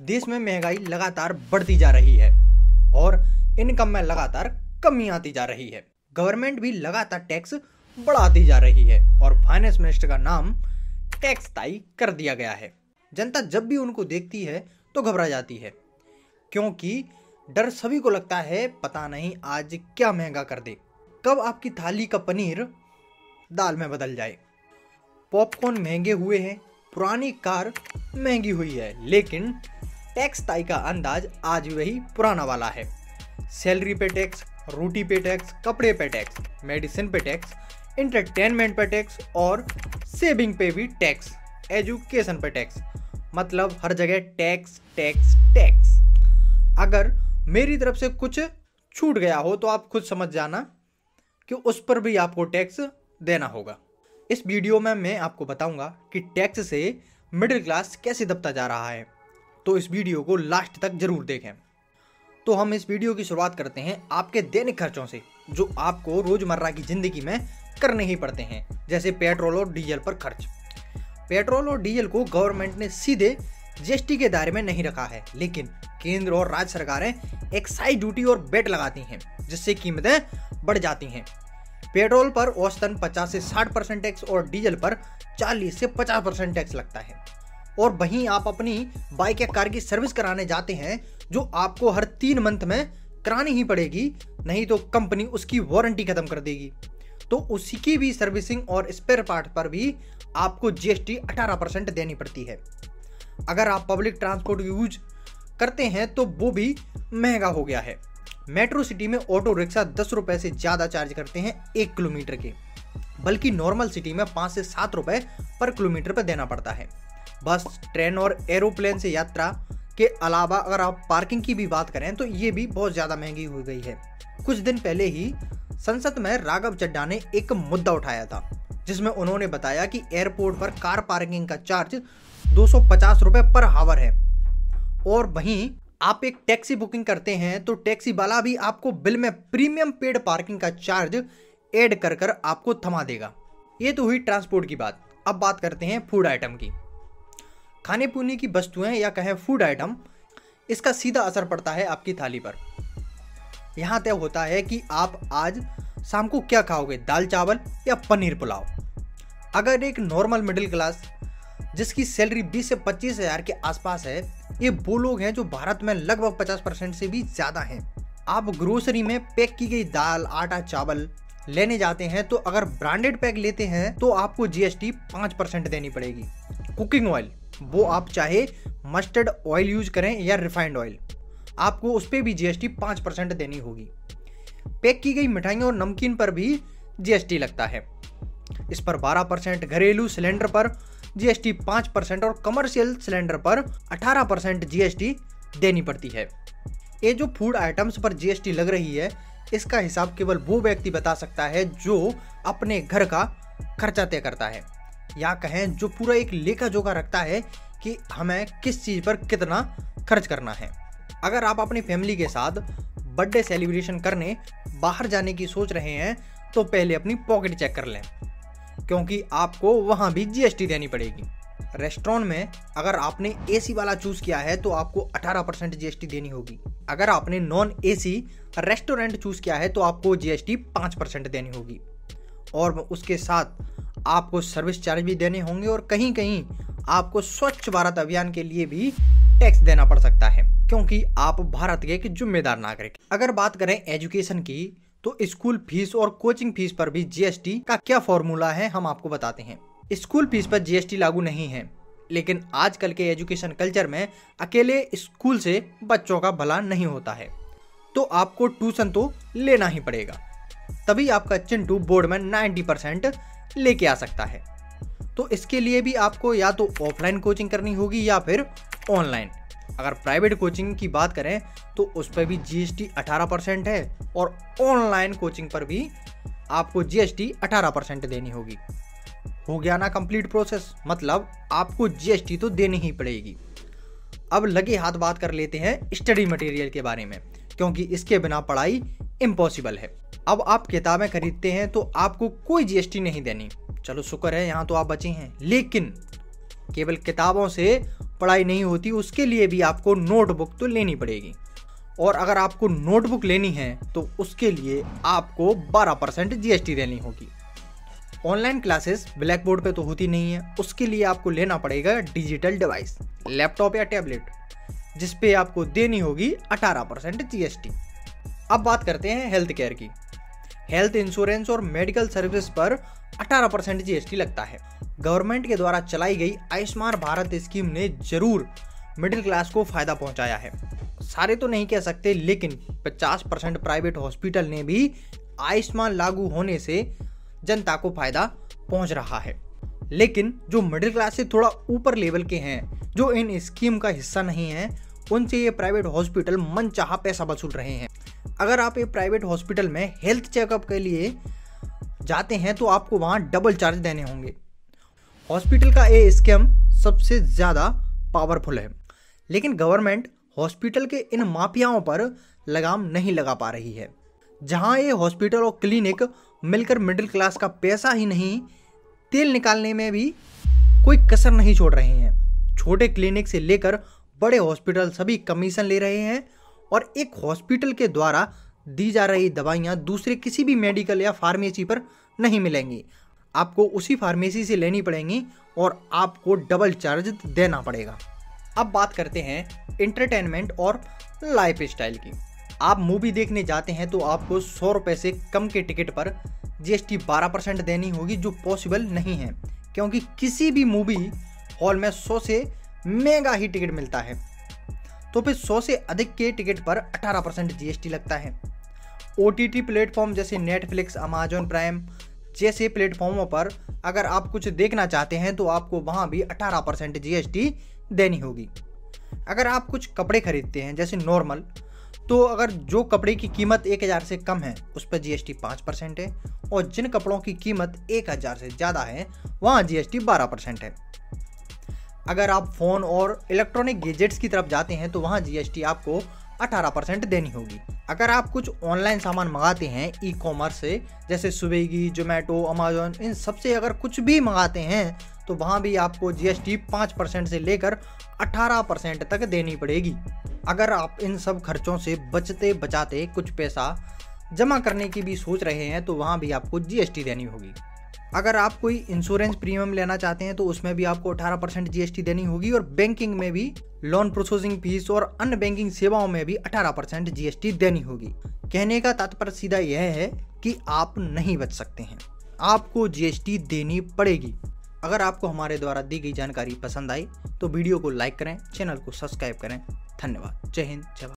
देश में महंगाई लगातार बढ़ती जा रही है और इनकम में लगातार कमी आती जा रही है। गवर्नमेंट भी लगातार टैक्स बढ़ाती जा रही है और फाइनेंस मिनिस्टर का नाम टैक्स ताई कर दिया गया है। जनता जब भी उनको देखती है तो घबरा जाती है, क्योंकि डर सभी को लगता है पता नहीं आज क्या महंगा कर दे, कब आपकी थाली का पनीर दाल में बदल जाए। पॉपकॉर्न महंगे हुए हैं, पुरानी कार महंगी हुई है, लेकिन टैक्स ताई का अंदाज आज भी वही पुराना वाला है। सैलरी पे टैक्स, रोटी पे टैक्स, कपड़े पे टैक्स, मेडिसिन पे टैक्स, इंटरटेनमेंट पे टैक्स और सेविंग पे भी टैक्स, एजुकेशन पे टैक्स, मतलब हर जगह टैक्स टैक्स टैक्स। अगर मेरी तरफ से कुछ छूट गया हो तो आप खुद समझ जाना कि उस पर भी आपको टैक्स देना होगा। इस वीडियो में मैं आपको बताऊंगा कि टैक्स से मिडिल क्लास कैसे दबता जा रहा है, तो इस वीडियो को लास्ट तक जरूर देखें। तो हम इस वीडियो की शुरुआत करते हैं आपके दैनिक खर्चों से, जो आपको रोजमर्रा की जिंदगी में करने ही पड़ते हैं, जैसे पेट्रोल और डीजल पर खर्च। पेट्रोल और डीजल को गवर्नमेंट ने सीधे जीएसटी के दायरे में नहीं रखा है, लेकिन केंद्र और राज्य सरकारें एक्साइज ड्यूटी और वैट लगाती हैं, जिससे कीमतें बढ़ जाती हैं। पेट्रोल पर औसतन 50 से 60% टैक्स और डीजल पर 40 से 50% टैक्स लगता है। और वहीं आप अपनी बाइक या कार की सर्विस कराने जाते हैं, जो आपको हर 3 मंथ में करानी ही पड़ेगी, नहीं तो कंपनी उसकी वारंटी खत्म कर देगी। तो उसी की भी सर्विसिंग और स्पेयर पार्ट पर भी आपको जीएसटी 18% देनी पड़ती है। अगर आप पब्लिक ट्रांसपोर्ट यूज करते हैं तो वो भी महंगा हो गया है। मेट्रो सिटी में ऑटो रिक्शा 10 रुपए से ज़्यादा चार्ज करते हैं 1 किलोमीटर के, बल्कि नॉर्मल सिटी में 5 से 7 रुपए पर किलोमीटर पर देना पड़ता है। बस, ट्रेन और एरोप्लेन से यात्रा के अलावा अगर आप पार्किंग की भी बात करें तो ये भी बहुत ज़्यादा महंगी हो गई है। कुछ दिन पहले ही संसद में राघव चड्ढा ने एक मुद्दा उठाया था, जिसमें उन्होंने बताया कि एयरपोर्ट पर कार पार्किंग का चार्ज 250 रुपए पर हावर है। और वहीं आप एक टैक्सी बुकिंग करते हैं तो टैक्सी वाला भी आपको बिल में प्रीमियम पेड पार्किंग का चार्ज ऐड कर कर आपको थमा देगा। ये तो हुई ट्रांसपोर्ट की बात। अब बात करते हैं फूड आइटम की। खाने पीने की वस्तुएं या कहें फूड आइटम, इसका सीधा असर पड़ता है आपकी थाली पर। यहाँ तय होता है कि आप आज शाम को क्या खाओगे, दाल चावल या पनीर पुलाव। अगर एक नॉर्मल मिडिल क्लास जिसकी सैलरी 20 से 25 हज़ार के आसपास है, ये वो लोग हैं जो भारत में लगभग 50% से भी ज़्यादा हैं। आप ग्रोसरी में पैक की गई दाल, आटा, चावल लेने जाते हैं तो अगर ब्रांडेड पैक लेते हैं तो आपको जीएसटी 5% देनी पड़ेगी। कुकिंग ऑयल, वो आप चाहे मस्टर्ड ऑयल यूज करें या रिफाइंड ऑयल, आपको उस पर भी जीएसटी 5% देनी होगी। पैक की गई मिठाइयों और नमकीन पर भी जीएसटी लगता है, इस पर 12%। घरेलू सिलेंडर पर जीएसटी 5% और कमर्शियल सिलेंडर पर 18% जीएसटी देनी पड़ती है। ये जो फूड आइटम्स पर जीएसटी लग रही है, इसका हिसाब केवल वो व्यक्ति बता सकता है जो अपने घर का खर्चा तय करता है, या कहें जो पूरा एक लेखा जोखा रखता है कि हमें किस चीज़ पर कितना खर्च करना है। अगर आप अपनी फैमिली के साथ बर्थडे सेलिब्रेशन करने बाहर जाने की सोच रहे हैं तो पहले अपनी पॉकेट चेक कर लें, क्योंकि आपको वहाँ भी जीएसटी देनी पड़ेगी। रेस्टोरेंट में अगर आपने एसी वाला चूज़ किया है तो आपको 18% जीएसटी देनी होगी। अगर आपने नॉन एसी रेस्टोरेंट चूज़ किया है तो आपको जीएसटी 5% देनी होगी। और उसके साथ आपको सर्विस चार्ज भी देने होंगे और कहीं कहीं आपको स्वच्छ भारत अभियान के लिए भी टैक्स देना पड़ सकता है, क्योंकि आप भारत के एक जिम्मेदार नागरिक। अगर बात करें एजुकेशन की, तो स्कूल फीस और कोचिंग फीस पर भी जीएसटी का क्या फॉर्मूला है हम आपको बताते हैं। स्कूल फीस पर जीएसटी लागू नहीं है, लेकिन आजकल के एजुकेशन कल्चर में अकेले स्कूल से बच्चों का भला नहीं होता है, तो आपको ट्यूशन तो लेना ही पड़ेगा, तभी आपका चिंटू बोर्ड में 90% लेके आ सकता है। तो इसके लिए भी आपको या तो ऑफलाइन कोचिंग करनी होगी या फिर ऑनलाइन। अगर प्राइवेट कोचिंग की बात करें तो उस पर भी जीएसटी 18% है और ऑनलाइन कोचिंग पर भी आपको जीएसटी 18% देनी होगी। हो गया ना कंप्लीट प्रोसेस, मतलब आपको जीएसटी तो देनी ही पड़ेगी। अब लगे हाथ बात कर लेते हैं स्टडी मटेरियल के बारे में, क्योंकि इसके बिना पढ़ाई इम्पॉसिबल है। अब आप किताबें खरीदते हैं तो आपको कोई जीएसटी नहीं देनी, चलो शुक्र है यहाँ तो आप बचे हैं। लेकिन केवल किताबों से पढ़ाई नहीं होती, उसके लिए भी आपको नोटबुक तो लेनी पड़ेगी। और अगर आपको नोटबुक लेनी है तो उसके लिए आपको 12% GST देनी होगी। ऑनलाइन क्लासेस ब्लैक बोर्ड पे तो होती नहीं है, उसके लिए आपको लेना पड़ेगा डिजिटल डिवाइस, लैपटॉप या टैबलेट, जिस पे आपको देनी होगी 18% GST। अब बात करते हैं हेल्थ केयर की। हेल्थ इंश्योरेंस और मेडिकल सर्विस पर 18% GST लगता है। गवर्नमेंट के द्वारा चलाई गई आयुष्मान भारत स्कीम ने जरूर मिडिल क्लास को फायदा पहुंचाया है। सारे तो नहीं कह सकते, लेकिन 50% प्राइवेट हॉस्पिटल ने भी आयुष्मान लागू होने से जनता को फायदा पहुंच रहा है। लेकिन जो मिडिल क्लास से थोड़ा ऊपर लेवल के हैं, जो इन स्कीम का हिस्सा नहीं है, उनसे ये प्राइवेट हॉस्पिटल मनचाहा पैसा वसूल रहे हैं। अगर आप ये प्राइवेट हॉस्पिटल में हेल्थ चेकअप के लिए जाते हैं तो आपको वहां डबल चार्ज देने होंगे। हॉस्पिटल का ये स्कीम सबसे ज़्यादा पावरफुल है, लेकिन गवर्नमेंट हॉस्पिटल के इन माफियाओं पर लगाम नहीं लगा पा रही है। जहां ये हॉस्पिटल और क्लिनिक मिलकर मिडिल क्लास का पैसा ही नहीं, तेल निकालने में भी कोई कसर नहीं छोड़ रहे हैं। छोटे क्लिनिक से लेकर बड़े हॉस्पिटल सभी कमीशन ले रहे हैं और एक हॉस्पिटल के द्वारा दी जा रही दवाइयाँ दूसरे किसी भी मेडिकल या फार्मेसी पर नहीं मिलेंगी। आपको उसी फार्मेसी से लेनी पड़ेंगी और आपको डबल चार्ज देना पड़ेगा। अब बात करते हैं एंटरटेनमेंट और लाइफ स्टाइल की। आप मूवी देखने जाते हैं तो आपको 100 रुपये से कम के टिकट पर GST 12% देनी होगी, जो पॉसिबल नहीं है, क्योंकि किसी भी मूवी हॉल में 100 से महंगा ही टिकट मिलता है। तो फिर 100 से अधिक के टिकट पर 18% GST लगता है। OTT प्लेटफॉर्म जैसे नेटफ्लिक्स, अमेजॉन प्राइम जैसे प्लेटफॉर्मों पर अगर आप कुछ देखना चाहते हैं तो आपको वहाँ भी 18% GST देनी होगी। अगर आप कुछ कपड़े खरीदते हैं जैसे नॉर्मल, तो अगर जो कपड़े की कीमत 1000 से कम है उस पर GST 5% है, और जिन कपड़ों की कीमत 1000 से ज़्यादा है वहाँ GST 12% है। अगर आप फ़ोन और इलेक्ट्रॉनिक गैजेट्स की तरफ जाते हैं तो वहाँ GST आपको 18% देनी होगी। अगर आप कुछ ऑनलाइन सामान मंगाते हैं ई-कॉमर्स से, जैसे स्विगी, जोमेटो, अमेजॉन, इन सब से अगर कुछ भी मंगाते हैं तो वहाँ भी आपको GST 5% से लेकर 18% तक देनी पड़ेगी। अगर आप इन सब खर्चों से बचते बचाते कुछ पैसा जमा करने की भी सोच रहे हैं तो वहाँ भी आपको GST देनी होगी। अगर आप कोई इंश्योरेंस प्रीमियम लेना चाहते हैं तो उसमें भी आपको 18% GST देनी होगी, और बैंकिंग में भी लोन प्रोसेसिंग फीस और अन्य बैंकिंग सेवाओं में भी 18% GST देनी होगी। कहने का तात्पर्य सीधा यह है कि आप नहीं बच सकते हैं, आपको GST देनी पड़ेगी। अगर आपको हमारे द्वारा दी गई जानकारी पसंद आई तो वीडियो को लाइक करें, चैनल को सब्सक्राइब करें। धन्यवाद। जय हिंद, जय भारत।